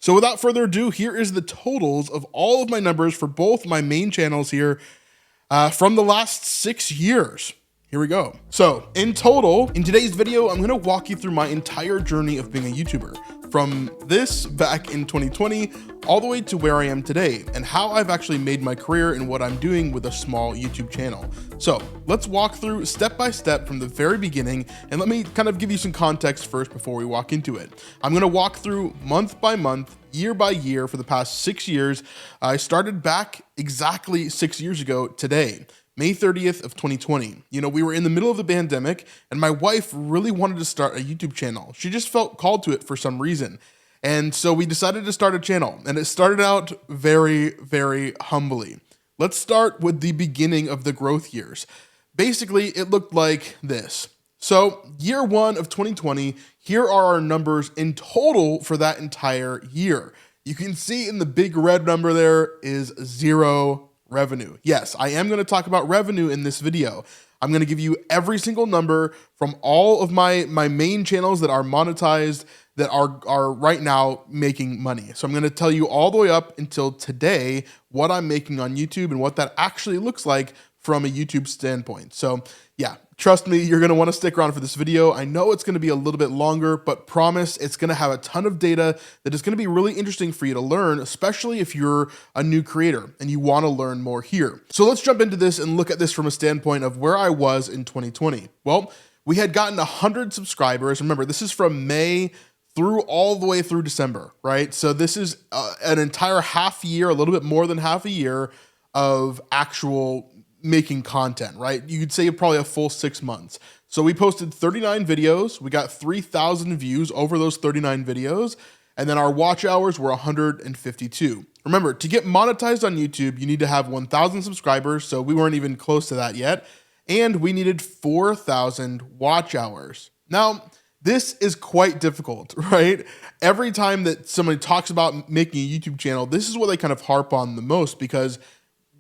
So without further ado, here is the totals of all of my numbers for both my main channels here from the last 6 years. Here we go. So in total, in today's video, I'm gonna walk you through my entire journey of being a YouTuber, from this back in 2020 all the way to where I am today, and how I've actually made my career in what I'm doing with a small YouTube channel. So let's walk through step by step from the very beginning, and let me kind of give you some context first before we walk into it. I'm gonna walk through month by month, year by year for the past 6 years. I started back exactly 6 years ago today, May 30th of 2020. You know, we were in the middle of the pandemic and my wife really wanted to start a YouTube channel. She just felt called to it for some reason. And so we decided to start a channel, and it started out very, very humbly. Let's start with the beginning of the growth years. Basically, it looked like this. So year 1 of 2020, here are our numbers in total for that entire year. You can see in the big red number there is 0 revenue. Yes, I am going to talk about revenue in this video. I'm going to give you every single number from all of my main channels that are monetized, that are right now making money. So I'm going to tell you all the way up until today what I'm making on YouTube and what that actually looks like from a YouTube standpoint. So yeah, trust me, you're going to want to stick around for this video. I know it's going to be a little bit longer, but promise it's going to have a ton of data that is going to be really interesting for you to learn, especially if you're a new creator and you want to learn more here. So let's jump into this and look at this from a standpoint of where I was in 2020. Well, we had gotten 100 subscribers. Remember, this is from May through all the way through December, right? So this is an entire half year, a little bit more than half a year of actual making content, right? You could say probably a full 6 months. So we posted 39 videos. We got 3,000 views over those 39 videos. And then our watch hours were 152. Remember, to get monetized on YouTube, you need to have 1,000 subscribers. So we weren't even close to that yet. And we needed 4,000 watch hours. Now, this is quite difficult, right? Every time that somebody talks about making a YouTube channel, this is what they kind of harp on the most because,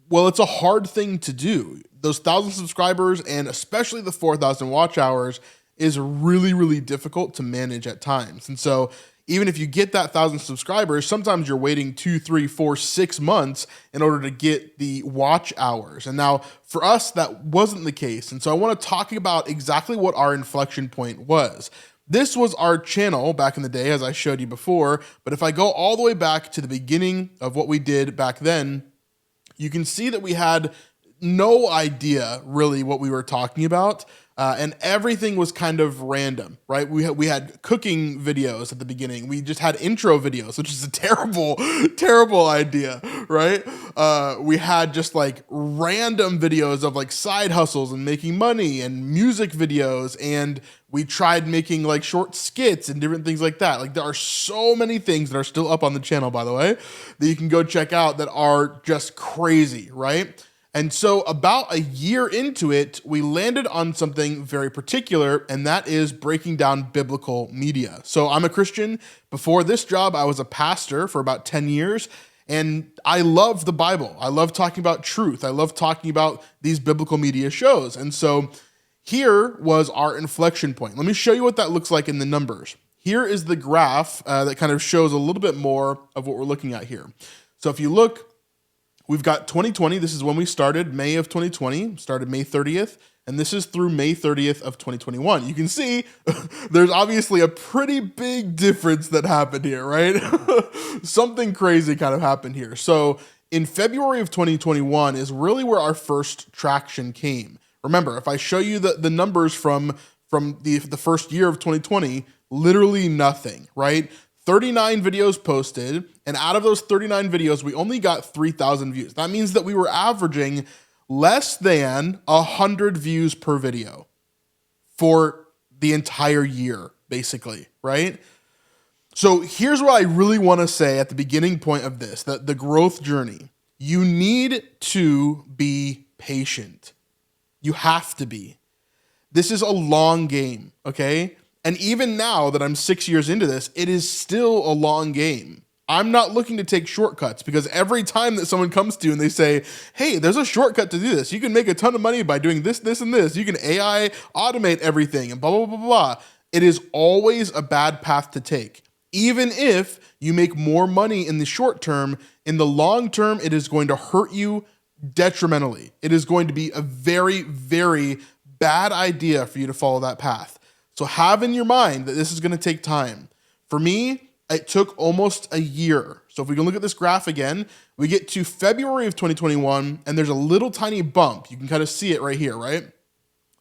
well, it's a hard thing to do. Those 1,000 subscribers and especially the 4,000 watch hours is really, really difficult to manage at times. And so even if you get that 1,000 subscribers, sometimes you're waiting 2, 3, 4, 6 months in order to get the watch hours. And now for us, that wasn't the case. And so I want to talk about exactly what our inflection point was. This was our channel back in the day, as I showed you before. But if I go all the way back to the beginning of what we did back then, you can see that we had no idea really what we were talking about. And everything was kind of random, right? We had cooking videos at the beginning. We just had intro videos, which is a terrible, terrible idea, right? We had just like random videos of like side hustles and making money and music videos. And we tried making like short skits and different things like that. Like there are so many things that are still up on the channel, by the way, that you can go check out that are just crazy, right? And so about a year into it, we landed on something very particular, and that is breaking down biblical media. So I'm a Christian. Before this job, I was a pastor for about 10 years, and I love the Bible. I love talking about truth. I love talking about these biblical media shows. And so here was our inflection point. Let me show you what that looks like in the numbers. Here is the graph that kind of shows a little bit more of what we're looking at here. So if you look, we've got 2020. This is when we started, May of 2020, started May 30th. And this is through May 30th of 2021. You can see there's obviously a pretty big difference that happened here, right? Something crazy kind of happened here. So in February of 2021 is really where our first traction came. Remember, if I show you the numbers from the first year of 2020, literally nothing, right? 39 videos posted, and out of those 39 videos, we only got 3,000 views. That means that we were averaging less than 100 views per video for the entire year, basically, right? So here's what I really want to say at the beginning point of this, that the growth journey, you need to be patient. You have to be. This is a long game, okay? And even now that I'm 6 years into this, it is still a long game. I'm not looking to take shortcuts because every time that someone comes to you and they say, hey, there's a shortcut to do this. You can make a ton of money by doing this, this, and this. You can AI automate everything and blah, blah, blah, blah, blah. It is always a bad path to take. Even if you make more money in the short term, in the long term, it is going to hurt you detrimentally. It is going to be a very, very bad idea for you to follow that path. So have in your mind that this is going to take time. For me, it took almost a year. So if we can look at this graph again, we get to February of 2021, and there's a little tiny bump. You can kind of see it right here, right?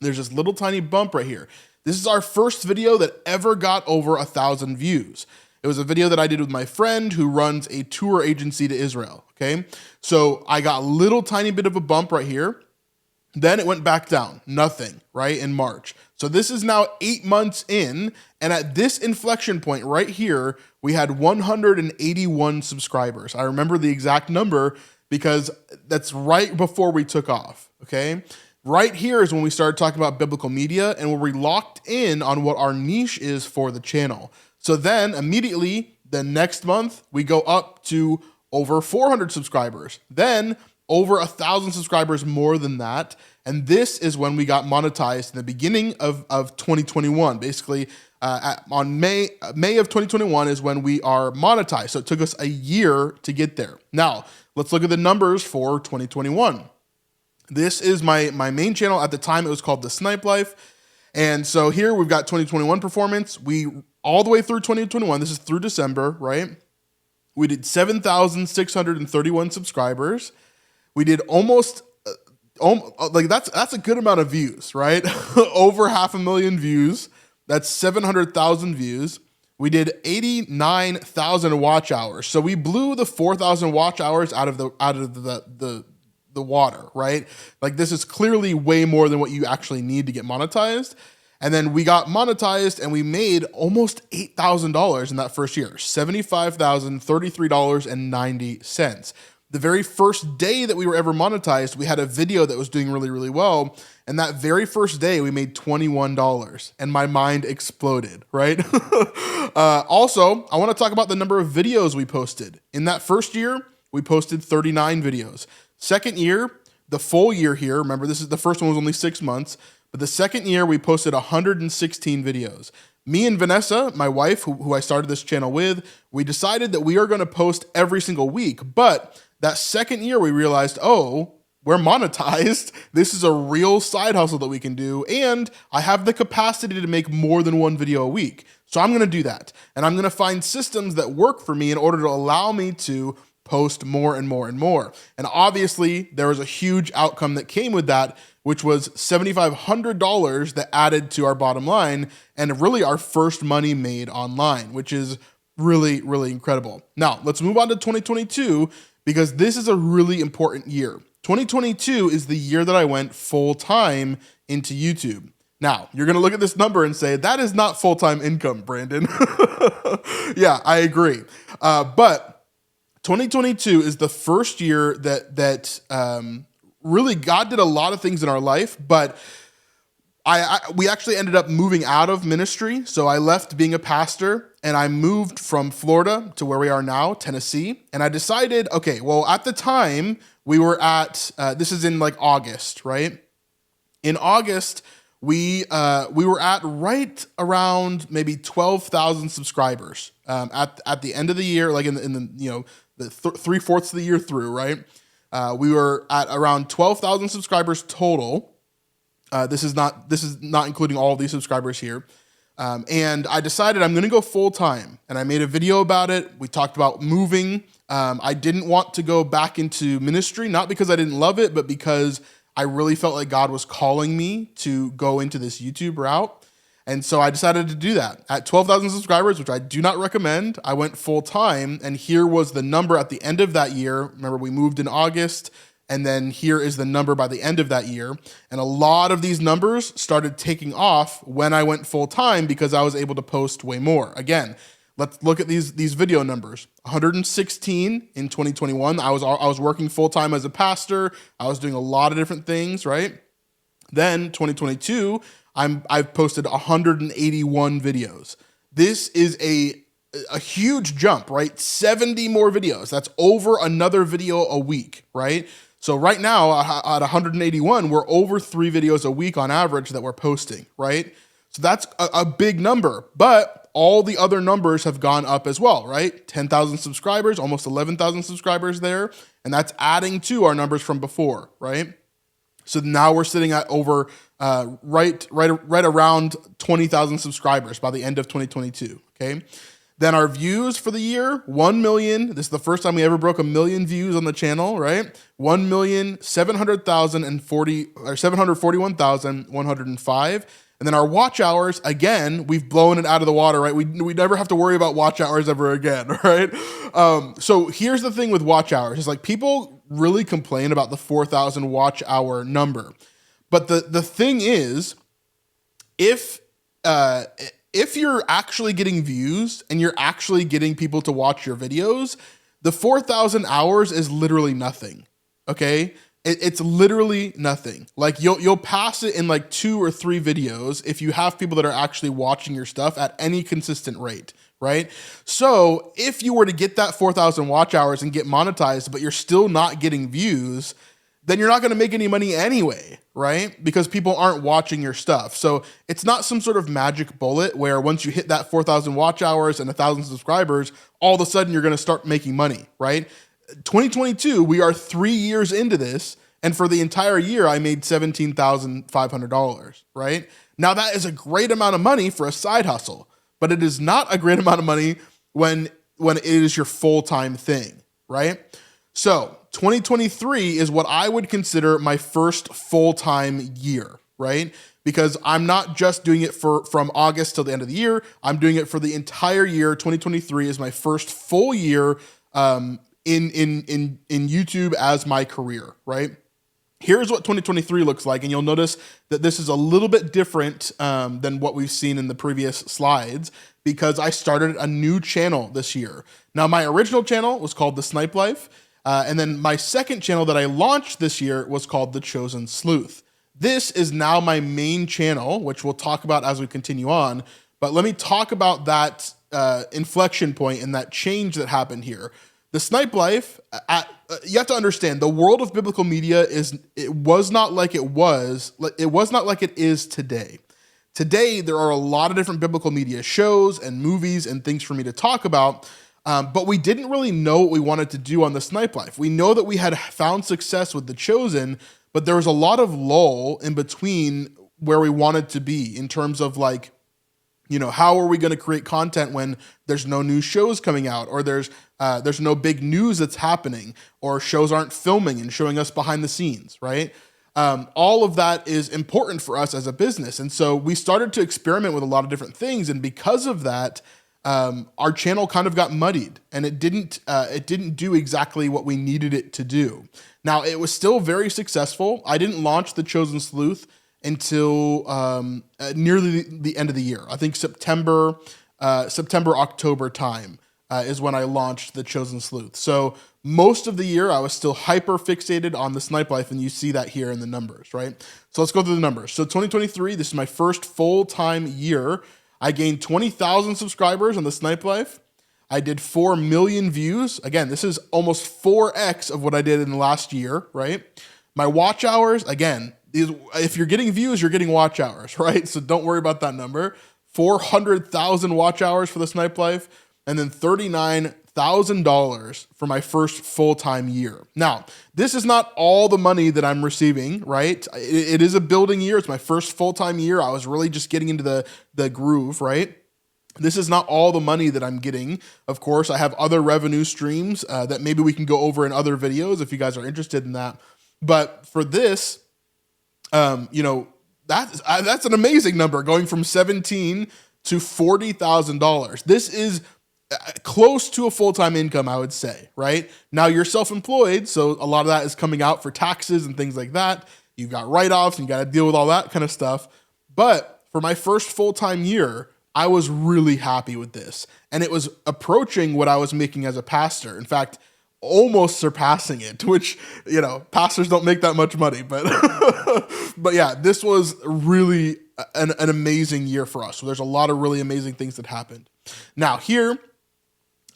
There's this little tiny bump right here. This is our first video that ever got over 1,000 views. It was a video that I did with my friend who runs a tour agency to Israel, okay? So I got a little tiny bit of a bump right here. Then it went back down, nothing, right, in March. So this is now 8 months in, and at this inflection point right here, we had 181 subscribers. I remember the exact number because that's right before we took off, okay? Right here is when we started talking about biblical media and where we locked in on what our niche is for the channel. So then immediately the next month we go up to over 400 subscribers, then over 1,000 subscribers more than that. And this is when we got monetized in the beginning of 2021. Basically on May of 2021 is when we are monetized. So it took us a year to get there. Now let's look at the numbers for 2021. This is my main channel. At the time, it was called The Snipe Life. And so here we've got 2021 performance. We all the way through 2021, this is through December, right? We did 7,631 subscribers. We did almost, like that's a good amount of views, right? Over 500,000 views. That's 700,000 views. We did 89,000 watch hours. So we blew the 4,000 watch hours out of the water, right? Like this is clearly way more than what you actually need to get monetized. And then we got monetized and we made almost $8,000 in that first year, $75,033.90. The very first day that we were ever monetized, we had a video that was doing really, really well. And that very first day we made $21 and my mind exploded, right? Also, I want to talk about the number of videos we posted. In that first year, we posted 39 videos. Second year, the full year here, remember this is the first one was only 6 months, but the second year we posted 116 videos. Me and Vanessa, my wife, who I started this channel with, we decided that we are going to post every single week. But that second year we realized, oh, we're monetized. This is a real side hustle that we can do. And I have the capacity to make more than one video a week. So I'm going to do that. And I'm going to find systems that work for me in order to allow me to post more and more and more. And obviously there was a huge outcome that came with that, which was $7,500 that added to our bottom line and really our first money made online, which is really, really incredible. Now let's move on to 2022 because this is a really important year. 2022 is the year that I went full time into YouTube. Now you're going to look at this number and say, that is not full-time income, Brandon. Yeah, I agree. But 2022 is the first year that really God did a lot of things in our life, but we actually ended up moving out of ministry. So I left being a pastor and I moved from Florida to where we are now, Tennessee. And I decided, okay, well, at the time we were at, this is in like August, right? In August, we were at right around maybe 12,000 subscribers at the end of the year, like in the you know, the 3/4 of the year through, right? We were at around 12,000 subscribers total. This is not including all of these subscribers here. And I decided I'm going to go full time, and I made a video about it. We talked about moving. I didn't want to go back into ministry, not because I didn't love it, but because I really felt like God was calling me to go into this YouTube route. And so I decided to do that. At 12,000 subscribers, which I do not recommend, I went full time. And here was the number at the end of that year. Remember, we moved in August. And then here is the number by the end of that year. And a lot of these numbers started taking off when I went full time because I was able to post way more. Again, let's look at these video numbers. 116 in 2021. I was working full time as a pastor. I was doing a lot of different things, right? Then 2022, I've posted 181 videos. This is a huge jump, right? 70 more videos. That's over another video a week, right? So right now at 181, we're over 3 videos a week on average that we're posting, right? So that's a big number, but all the other numbers have gone up as well, right? 10,000 subscribers, almost 11,000 subscribers there. And that's adding to our numbers from before, right? So now we're sitting at over right around 20,000 subscribers by the end of 2022, okay? Then our views for the year, 1 million. This is the first time we ever broke 1 million views on the channel, right? 741,105. And then our watch hours, again, we've blown it out of the water, right? We never have to worry about watch hours ever again, right? So here's the thing with watch hours. It's like people really complain about the 4,000 watch hour number. But the thing is, if you're actually getting views and you're actually getting people to watch your videos, the 4,000 hours is literally nothing, okay? It's literally nothing. Like you'll pass it in like 2 or 3 videos if you have people that are actually watching your stuff at any consistent rate, right? So if you were to get that 4,000 watch hours and get monetized, but you're still not getting views, then you're not gonna make any money anyway, right? Because people aren't watching your stuff. So it's not some sort of magic bullet where once you hit that 4,000 watch hours and 1,000 subscribers, all of a sudden you're gonna start making money, right? 2022, we are 3 years into this, and for the entire year, I made $17,500, right? Now that is a great amount of money for a side hustle, but it is not a great amount of money when it is your full-time thing, right? So 2023 is what I would consider my first full-time year, right? Because I'm not just doing it from August till the end of the year. I'm doing it for the entire year. 2023 is my first full year in YouTube as my career, right? Here's what 2023 looks like, and you'll notice that this is a little bit different than what we've seen in the previous slides because I started a new channel this year. Now, my original channel was called The Snipe Life, and then my second channel that I launched this year was called The Chosen Sleuth. This is now my main channel, which we'll talk about as we continue on, but let me talk about that inflection point and that change that happened here. The Snipe Life, you have to understand, the world of biblical media was not like it is today. Today, there are a lot of different biblical media shows and movies and things for me to talk about, but we didn't really know what we wanted to do on the Snipe Life. We know that we had found success with The Chosen, but there was a lot of lull in between where we wanted to be in terms of like, you know, how are we going to create content when there's no new shows coming out, or there's no big news that's happening, or shows aren't filming and showing us behind the scenes, right? All of that is important for us as a business. And so we started to experiment with a lot of different things. And because of that, our channel kind of got muddied, and it didn't do exactly what we needed it to do. Now, it was still very successful. I didn't launch The Chosen Sleuth until nearly the end of the year. I think September, October time is when I launched The Chosen Sleuth. So most of the year, I was still hyper fixated on the Snipe Life, and you see that here in the numbers, right? So let's go through the numbers. So 2023, this is my first full-time year. I gained 20,000 subscribers on the Snipe Life. I did 4 million views. Again, this is almost 4x of what I did in the last year, right? My watch hours, again, if you're getting views, you're getting watch hours, right? So don't worry about that number. 400,000 watch hours for the Snipe Life, and then $39,000 for my first full-time year. Now, this is not all the money that I'm receiving, right? It is a building year. It's my first full-time year. I was really just getting into the groove, right? This is not all the money that I'm getting. Of course, I have other revenue streams that maybe we can go over in other videos if you guys are interested in that. But for this, you know, that's an amazing number, going from $17,000 to $40,000. This is close to a full-time income, I would say, right? Now you're self-employed, so a lot of that is coming out for taxes and things like that. You've got write-offs and you got to deal with all that kind of stuff. But for my first full-time year, I was really happy with this. And it was approaching what I was making as a pastor. In fact, almost surpassing it, which, you know, pastors don't make that much money, but but yeah, this was really an amazing year for us. So there's a lot of really amazing things that happened. Now here,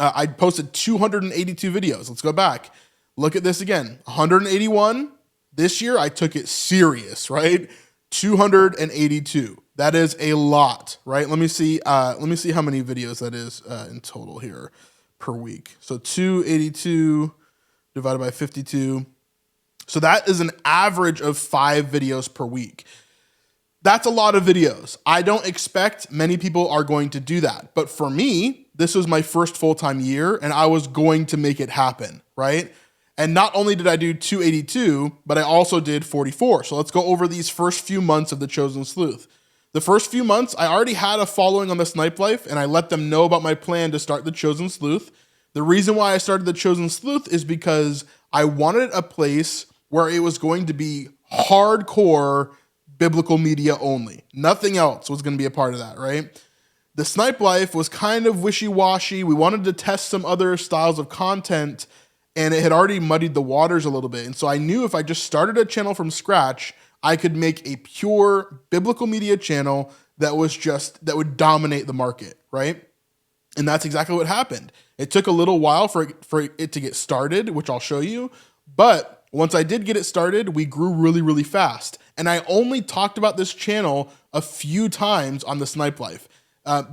I posted 282 videos. Let's go back. Look at this again. 181. This year, I took it serious, right? 282. That is a lot, right? Let me see how many videos that is in total here per week. So 282 divided by 52. So that is an average of 5 videos per week. That's a lot of videos. I don't expect many people are going to do that. But for me, this was my first full-time year and I was going to make it happen, right? And not only did I do 282, but I also did 44. So let's go over these first few months of The Chosen Sleuth. The first few months, I already had a following on the Snipe Life and I let them know about my plan to start The Chosen Sleuth. The reason why I started The Chosen Sleuth is because I wanted a place where it was going to be hardcore biblical media only. Nothing else was going to be a part of that, right? The Snipe Life was kind of wishy-washy. We wanted to test some other styles of content, and it had already muddied the waters a little bit. And so I knew if I just started a channel from scratch, I could make a pure biblical media channel that would dominate the market, right? And that's exactly what happened. It took a little while for it to get started, which I'll show you. But once I did get it started, we grew really, really fast. And I only talked about this channel a few times on the Snipe Life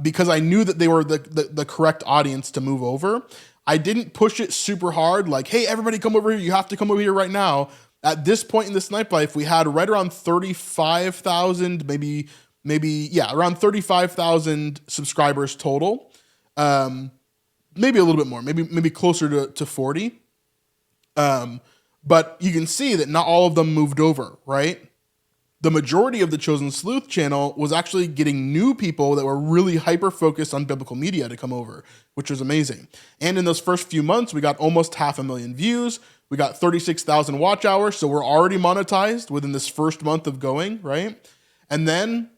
because I knew that they were the correct audience to move over. I didn't push it super hard, like, hey, everybody come over here. You have to come over here right now. At this point in the Snipe Life, we had right around 35,000, around 35,000 subscribers total. Maybe a little bit more, maybe closer to 40. But you can see that not all of them moved over, right? The majority of the Chosen Sleuth channel was actually getting new people that were really hyper-focused on biblical media to come over, which was amazing. And in those first few months, we got almost 500,000 views. We got 36,000 watch hours, so we're already monetized within this first month of going, right? And then,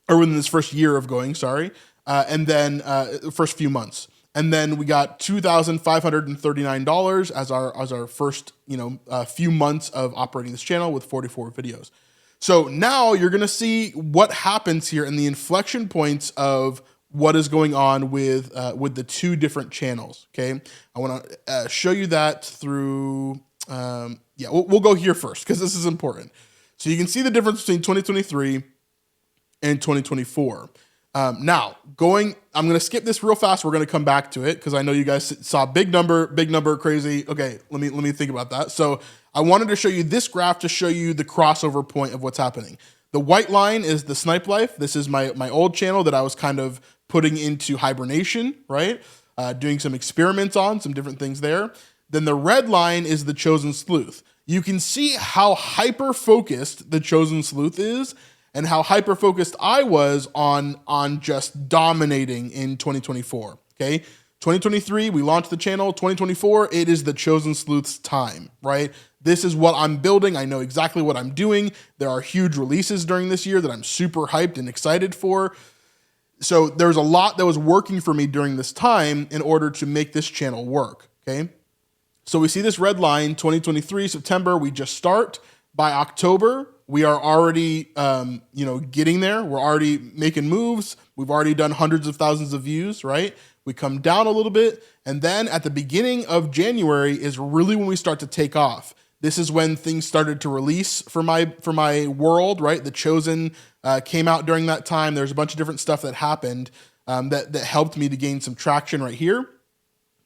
or within this first year of going, sorry. First few months. And then we got $2,539 as our first, few months of operating this channel with 44 videos. So now you're going to see what happens here in the inflection points of what is going on with the two different channels. Okay. I want to show you that through, we'll go here first because this is important. So you can see the difference between 2023 and 2024. I'm going to skip this real fast. We're going to come back to it because I know you guys saw big number, crazy. Okay, let me think about that. So I wanted to show you this graph to show you the crossover point of what's happening. The white line is the Snipe Life. This is my old channel that I was kind of putting into hibernation, right? Doing some experiments on, some different things there. Then the red line is the Chosen Sleuth. You can see how hyper-focused the Chosen Sleuth is and how hyper-focused I was on just dominating in 2024, okay? 2023, we launched the channel. 2024, it is the Chosen Sleuth's time, right? This is what I'm building. I know exactly what I'm doing. There are huge releases during this year that I'm super hyped and excited for. So there's a lot that was working for me during this time in order to make this channel work, okay? So we see this red line, 2023, September, we just start. By October, we are already, getting there. We're already making moves. We've already done hundreds of thousands of views, right? We come down a little bit. And then at the beginning of January is really when we start to take off. This is when things started to release for my world, right? The Chosen came out during that time. There's a bunch of different stuff that happened that helped me to gain some traction right here.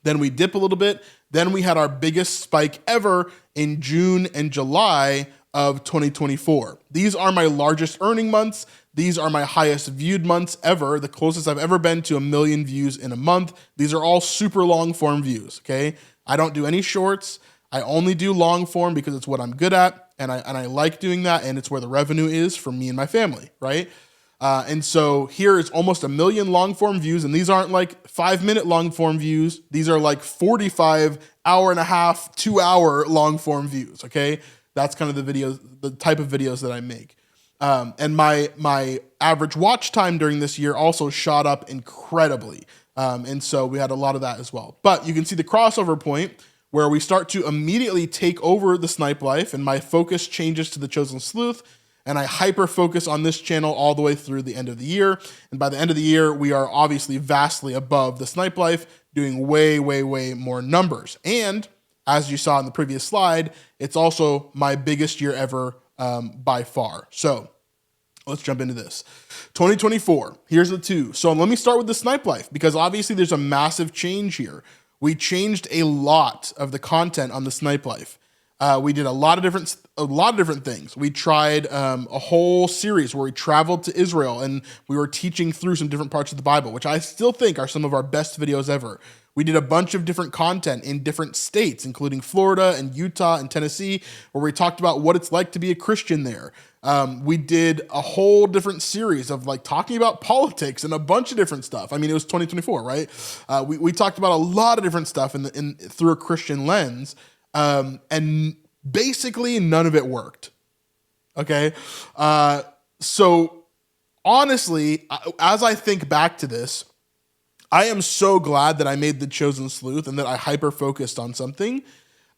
Then we dip a little bit. Then we had our biggest spike ever in June and July of 2024. These are my largest earning months. These are my highest viewed months ever, the closest I've ever been to 1 million views in a month. These are all super long form views, okay? I don't do any shorts. I only do long form because it's what I'm good at, and I like doing that, and it's where the revenue is for me and my family, right? And so here is almost 1 million long form views, and these aren't like 5-minute long form views. These are like 45 hour and a half, 2-hour long form views, okay? That's kind of the type of videos that I make. And my average watch time during this year also shot up incredibly. And so we had a lot of that as well. But you can see the crossover point where we start to immediately take over the Snipe Life and my focus changes to the Chosen Sleuth. And I hyper-focus on this channel all the way through the end of the year. And by the end of the year, we are obviously vastly above the Snipe Life, doing way, way, way more numbers. And as you saw in the previous slide, it's also my biggest year ever by far. So Let's jump into this. 2024, here's the two. So let me start with the Snipe Life, because obviously there's a massive change here. We changed a lot of the content on the Snipe Life. We did a lot of different things. We tried a whole series where we traveled to Israel and we were teaching through some different parts of the Bible, which I still think are some of our best videos ever. We did a bunch of different content in different states, including Florida and Utah and Tennessee, where we talked about what it's like to be a Christian there. We did a whole different series of like talking about politics and a bunch of different stuff. I mean, it was 2024, right? We talked about a lot of different stuff through a Christian lens, and basically none of it worked. Okay. So honestly, as I think back to this, I am so glad that I made The Chosen Sleuth and that I hyper-focused on something.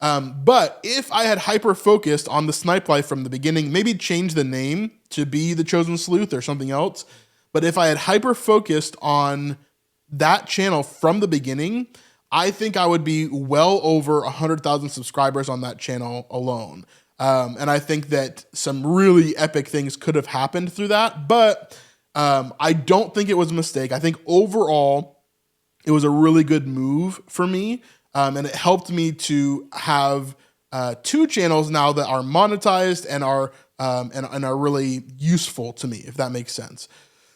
But if I had hyper-focused on the Snipe Life from the beginning, maybe change the name to be The Chosen Sleuth or something else. But if I had hyper-focused on that channel from the beginning, I think I would be well over 100,000 subscribers on that channel alone. And I think that some really epic things could have happened through that. But I don't think it was a mistake. I think overall, it was a really good move for me, and it helped me to have two channels now that are monetized and are really useful to me, if that makes sense.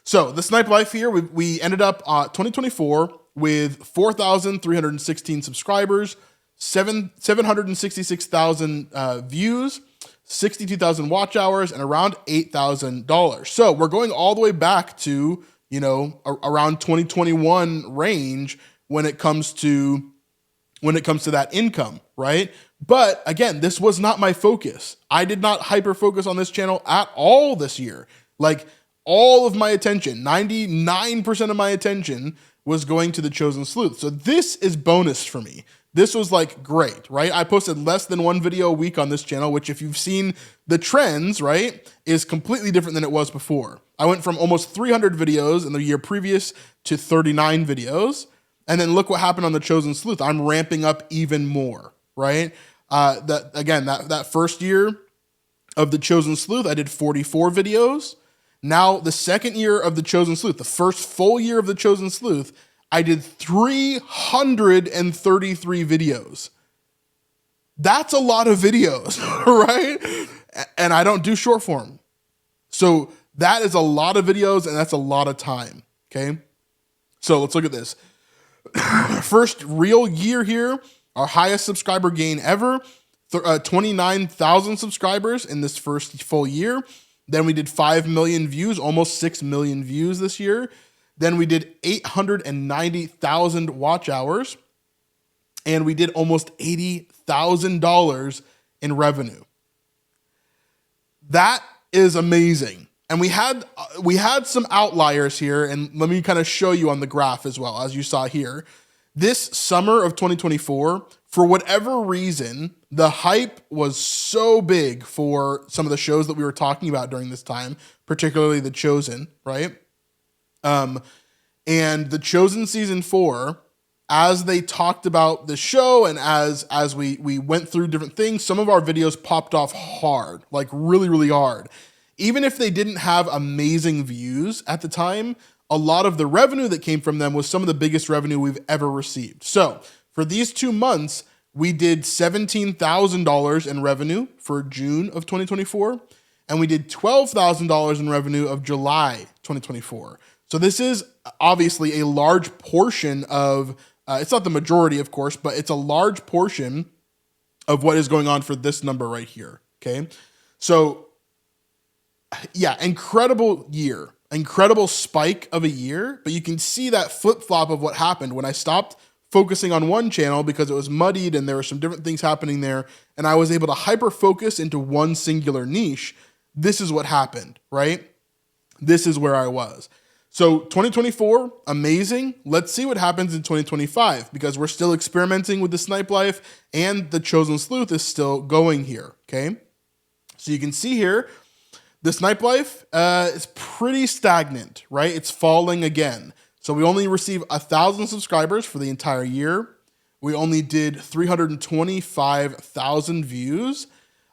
So the Snipe Life here, we ended up 2024 with 4,316 subscribers, 766,000 views, 62,000 watch hours, and around $8,000. So we're going all the way back to, you know, around 2021 range when it comes to that income, right? But again, this was not my focus. I did not hyper focus on this channel at all this year. Like all of my attention, 99% of my attention was going to The Chosen Sleuth. So this is bonus for me. This was like great, right? I posted less than one video a week on this channel, which if you've seen the trends, right, is completely different than it was before. I went from almost 300 videos in the year previous to 39 videos. And then look what happened on The Chosen Sleuth. I'm ramping up even more, right? That first year of The Chosen Sleuth, I did 44 videos. Now the second year of The Chosen Sleuth, the first full year of The Chosen Sleuth, I did 333 videos. That's a lot of videos, right? And I don't do short form. So that is a lot of videos and that's a lot of time, okay? So let's look at this. First real year here, our highest subscriber gain ever, 29,000 subscribers in this first full year. Then we did 5 million views, almost 6 million views this year. Then we did 890,000 watch hours, and we did almost $80,000 in revenue. That is amazing. And we had some outliers here, and let me kind of show you on the graph as well, as you saw here. This summer of 2024, for whatever reason, the hype was so big for some of the shows that we were talking about during this time, particularly The Chosen, right? And The Chosen season 4, as they talked about the show and as we went through different things, some of our videos popped off hard, like really, really hard. Even if they didn't have amazing views at the time, a lot of the revenue that came from them was some of the biggest revenue we've ever received. So for these 2 months, we did $17,000 in revenue for June of 2024, and we did $12,000 in revenue of July 2024. So this is obviously a large portion of, it's not the majority, of course, but it's a large portion of what is going on for this number right here, okay? So yeah, incredible year, incredible spike of a year, but you can see that flip-flop of what happened when I stopped focusing on one channel because it was muddied and there were some different things happening there, and I was able to hyper-focus into one singular niche. This is what happened, right? This is where I was. So 2024, amazing. Let's see what happens in 2025 because we're still experimenting with the Snipe Life and The Chosen Sleuth is still going here, okay? So you can see here, the Snipe Life is pretty stagnant, right? It's falling again. So we only receive 1,000 subscribers for the entire year. We only did 325,000 views.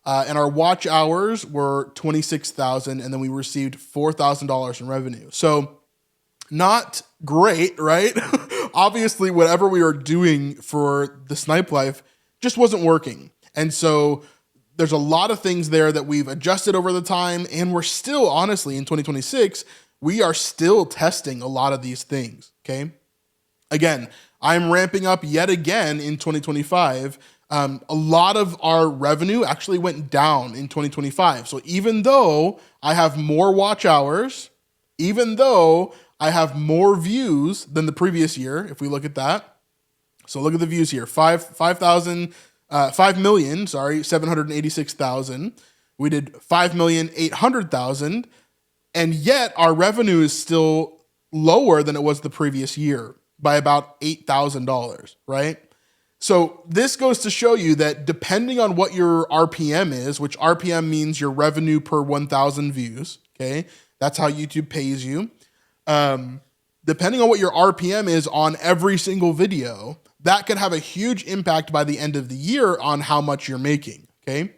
And our watch hours were 26,000, and then we received $4,000 in revenue. So not great, right? Obviously, whatever we were doing for the Snipe Life just wasn't working. And so there's a lot of things there that we've adjusted over the time, and we're still, honestly, in 2026, we are still testing a lot of these things, okay? Again, I'm ramping up yet again in 2025. A lot of our revenue actually went down in 2025. So even though I have more watch hours, even though I have more views than the previous year, if we look at that. So look at the views here, 5,786,000. We did 5,800,000, and yet our revenue is still lower than it was the previous year by about $8,000, right? So this goes to show you that depending on what your RPM is, which RPM means your revenue per 1,000 views, okay? That's how YouTube pays you. Depending on what your RPM is on every single video, that could have a huge impact by the end of the year on how much you're making, okay?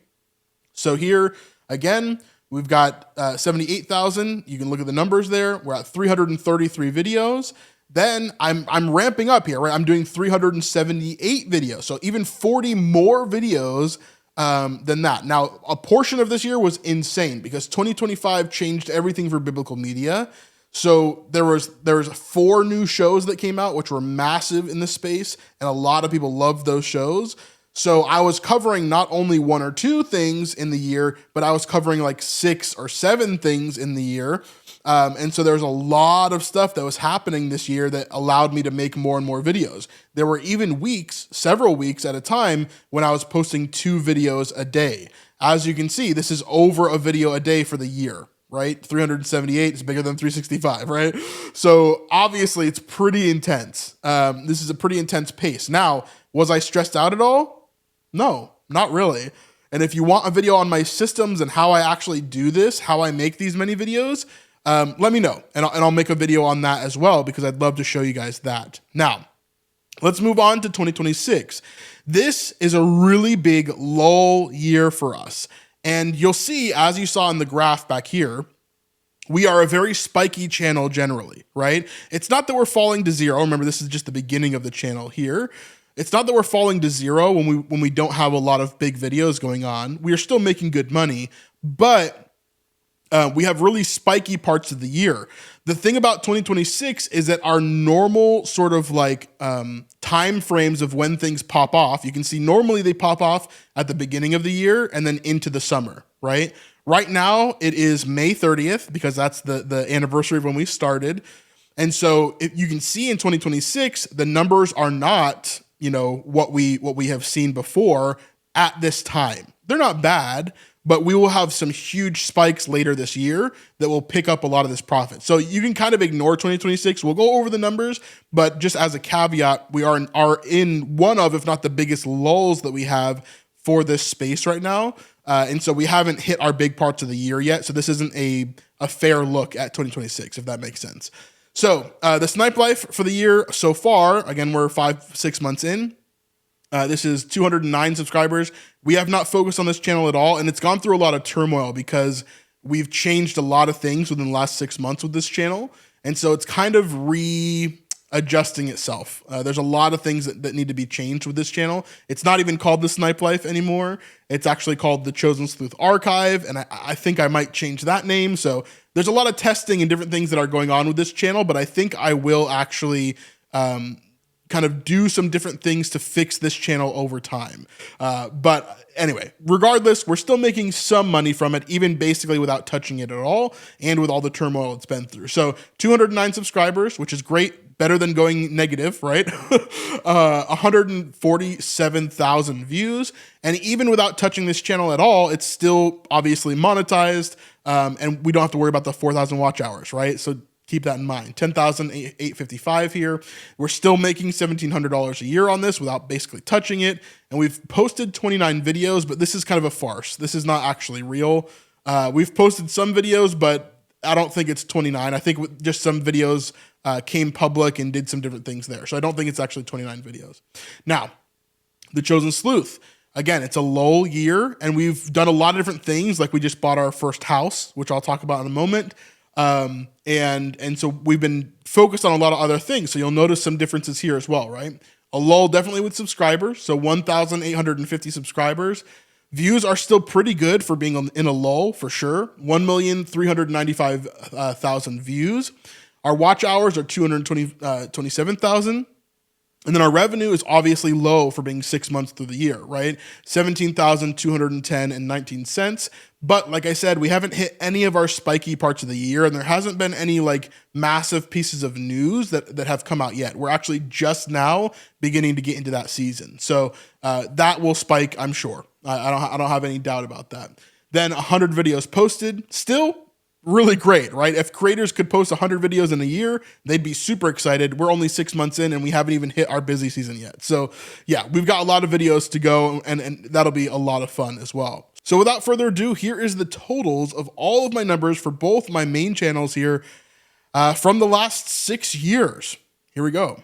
So here, again, we've got 78,000. You can look at the numbers there. We're at 333 videos. Then I'm ramping up here, right? I'm doing 378 videos. So even 40 more videos than that. Now, a portion of this year was insane because 2025 changed everything for biblical media. So there was 4 new shows that came out, which were massive in the space, and a lot of people loved those shows. So I was covering not only 1 or 2 things in the year, but I was covering like 6 or 7 things in the year. And so there was a lot of stuff that was happening this year that allowed me to make more and more videos. There were even weeks, several weeks at a time, when I was posting 2 videos a day. As you can see, this is over a video a day for the year, right? 378 is bigger than 365, right? So obviously it's pretty intense. This is a pretty intense pace. Now, was I stressed out at all? No, not really. And if you want a video on my systems and how I actually do this, how I make these many videos, let me know, and I'll make a video on that as well, because I'd love to show you guys that. Now, let's move on to 2026. This is a really big lull year for us. And you'll see, as you saw in the graph back here, we are a very spiky channel generally, right? It's not that we're falling to zero. Remember, this is just the beginning of the channel here. It's not that we're falling to zero when we don't have a lot of big videos going on. We are still making good money, but we have really spiky parts of the year. The thing about 2026 is that our normal sort of like time frames of when things pop off, you can see normally they pop off at the beginning of the year and then into the summer, right? Right now it is May 30th because that's the anniversary of when we started. And so if you can see in 2026, the numbers are not, you know, what we have seen before at this time. They're not bad, but we will have some huge spikes later this year that will pick up a lot of this profit. So you can kind of ignore 2026. We'll go over the numbers, but just as a caveat, we are in one of, if not the biggest lulls that we have for this space right now. And so we haven't hit our big parts of the year yet. So this isn't a fair look at 2026, if that makes sense. So the Snipe Life for the year so far, again, we're 5-6 months in. This is 209 subscribers. We have not focused on this channel at all, and it's gone through a lot of turmoil because we've changed a lot of things within the last 6 months with this channel, and so it's kind of readjusting itself. There's a lot of things that need to be changed with this channel. It's not even called the Snipe Life anymore. It's actually called the Chosen Sleuth Archive, and I think I might change that name. So there's a lot of testing and different things that are going on with this channel, but I think I will actually kind of do some different things to fix this channel over time. But anyway, regardless, we're still making some money from it, even basically without touching it at all, and with all the turmoil it's been through. So 209 subscribers, which is great, better than going negative, right? 147,000 views. And even without touching this channel at all, it's still obviously monetized, and we don't have to worry about the 4,000 watch hours, right? So keep that in mind. 10,855 here. We're still making $1,700 a year on this without basically touching it. And we've posted 29 videos, but this is kind of a farce. This is not actually real. We've posted some videos, but I don't think it's 29. I think just some videos came public and did some different things there. So I don't think it's actually 29 videos. Now, the Chosen Sleuth. Again, it's a lull year, and we've done a lot of different things. Like we just bought our first house, which I'll talk about in a moment. And so we've been focused on a lot of other things. So you'll notice some differences here as well, right? A lull definitely with subscribers. So 1,850 subscribers. Views are still pretty good for being in a lull, for sure. 1,395,000 views. Our watch hours are 227,000. And then our revenue is obviously low for being 6 months through the year, right? 17,210 and 19 cents. But like I said, we haven't hit any of our spiky parts of the year, and there hasn't been any like massive pieces of news that have come out yet. We're actually just now beginning to get into that season. So that will spike, I'm sure. I don't have any doubt about that. Then 100 videos posted, still really great, right? If creators could post 100 videos in a year, they'd be super excited. We're only 6 months in and we haven't even hit our busy season yet. So yeah, we've got a lot of videos to go, and that'll be a lot of fun as well. So without further ado, here is the totals of all of my numbers for both my main channels here from the last 6 years. Here we go.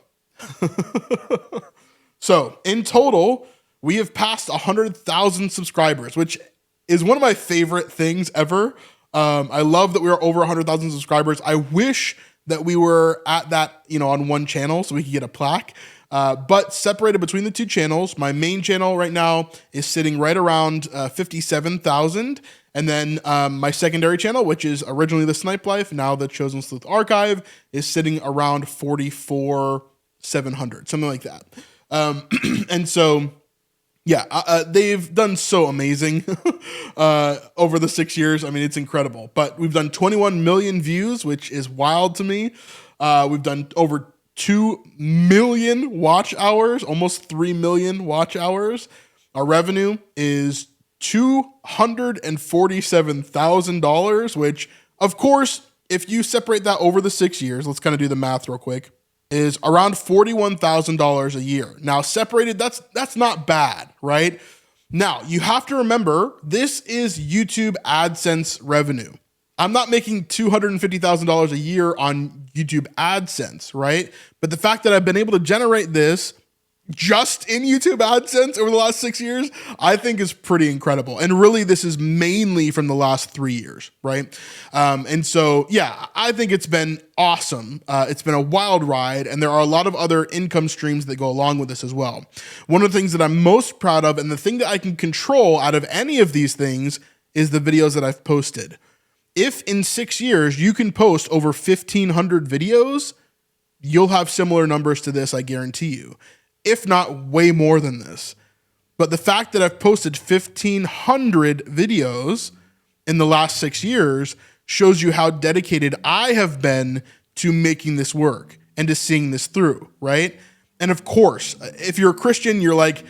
So in total, we have passed 100,000 subscribers, which is one of my favorite things ever. I love that we are over 100,000 subscribers. I wish that we were at that, on one channel so we could get a plaque. But separated between the two channels, my main channel right now is sitting right around 57,000. And then my secondary channel, which is originally the Snipe Life, now the Chosen Sleuth Archive, is sitting around 44,700, something like that. And so yeah, they've done so amazing over the 6 years. I mean, it's incredible. But we've done 21 million views, which is wild to me. We've done over 2 million watch hours, almost 3 million watch hours. Our revenue is $247,000, which, of course, if you separate that over the 6 years, let's kind of do the math real quick, is around $41,000 a year. Now, separated, that's not bad, right? Now, you have to remember, this is YouTube AdSense revenue. I'm not making $250,000 a year on YouTube AdSense, right? But the fact that I've been able to generate this just in YouTube AdSense over the last 6 years, I think is pretty incredible. And really, this is mainly from the last 3 years, right? And so, yeah, I think it's been awesome. It's been a wild ride, and there are a lot of other income streams that go along with this as well. One of the things that I'm most proud of, and the thing that I can control out of any of these things, is the videos that I've posted. If in 6 years you can post over 1,500 videos, you'll have similar numbers to this, I guarantee you. If not way more than this. But the fact that I've posted 1,500 videos in the last 6 years shows you how dedicated I have been to making this work and to seeing this through, right? And of course, if you're a Christian, you're like,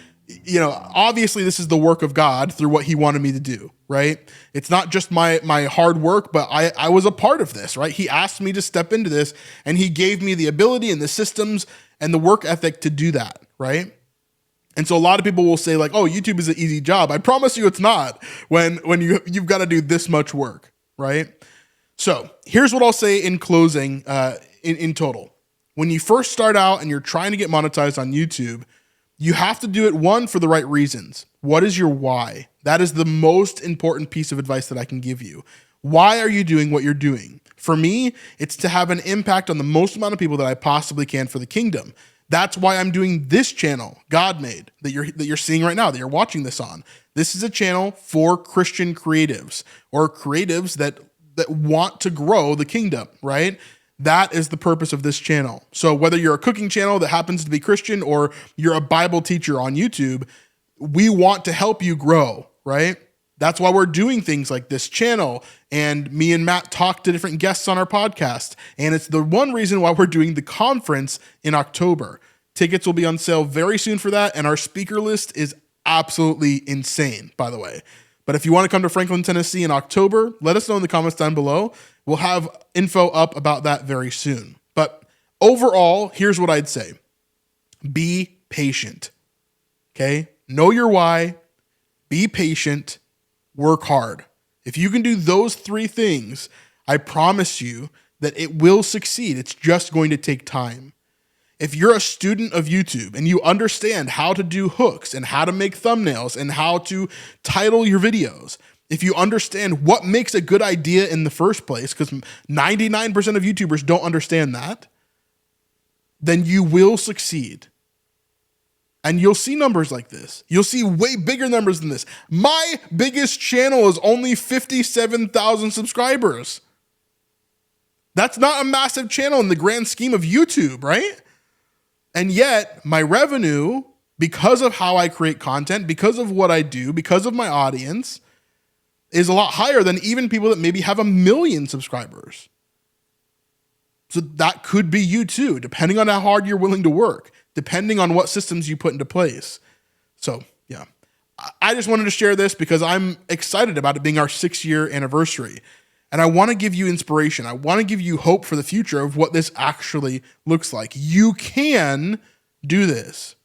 obviously this is the work of God through what he wanted me to do, right? It's not just my hard work, but I was a part of this, right? He asked me to step into this, and he gave me the ability and the systems and the work ethic to do that, right? And so a lot of people will say like, oh, YouTube is an easy job. I promise you it's not when you've got to do this much work, right? So here's what I'll say in closing, in total. When you first start out and you're trying to get monetized on YouTube, you have to do it, one, for the right reasons. What is your why? That is the most important piece of advice that I can give you. Why are you doing what you're doing? For me, it's to have an impact on the most amount of people that I possibly can for the kingdom. That's why I'm doing this channel, God Made, that you're seeing right now, that you're watching this on. This is a channel for Christian creatives, or creatives that want to grow the kingdom, right? That is the purpose of this channel. So whether you're a cooking channel that happens to be Christian, or you're a Bible teacher on YouTube, we want to help you grow, right? That's why we're doing things like this channel, and me and Matt talk to different guests on our podcast. And it's the one reason why we're doing the conference in October. Tickets will be on sale very soon for that, and our speaker list is absolutely insane, by the way. But if you want to come to Franklin, Tennessee in October, let us know in the comments down below. We'll have info up about that very soon. But overall, here's what I'd say. Be patient, okay? Know your why, be patient, work hard. If you can do those 3 things, I promise you that it will succeed. It's just going to take time. If you're a student of YouTube and you understand how to do hooks and how to make thumbnails and how to title your videos, if you understand what makes a good idea in the first place, because 99% of YouTubers don't understand that, then you will succeed. And you'll see numbers like this. You'll see way bigger numbers than this. My biggest channel is only 57,000 subscribers. That's not a massive channel in the grand scheme of YouTube, right? And yet my revenue, because of how I create content, because of what I do, because of my audience, is a lot higher than even people that maybe have 1 million subscribers. So that could be you too, depending on how hard you're willing to work, depending on what systems you put into place. So yeah, I just wanted to share this because I'm excited about it being our 6-year anniversary. And I want to give you inspiration. I want to give you hope for the future of what this actually looks like. You can do this.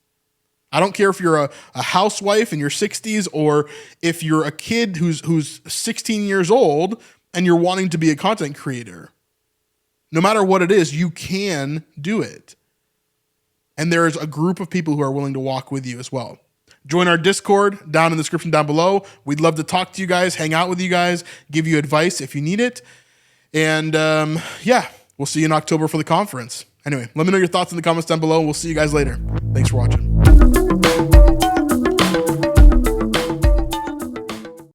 I don't care if you're a housewife in your 60s or if you're a kid who's 16 years old and you're wanting to be a content creator. No matter what it is, you can do it. And there's a group of people who are willing to walk with you as well. Join our Discord down in the description down below. We'd love to talk to you guys, hang out with you guys, give you advice if you need it. And yeah, we'll see you in October for the conference. Anyway, let me know your thoughts in the comments down below. We'll see you guys later. Thanks for watching.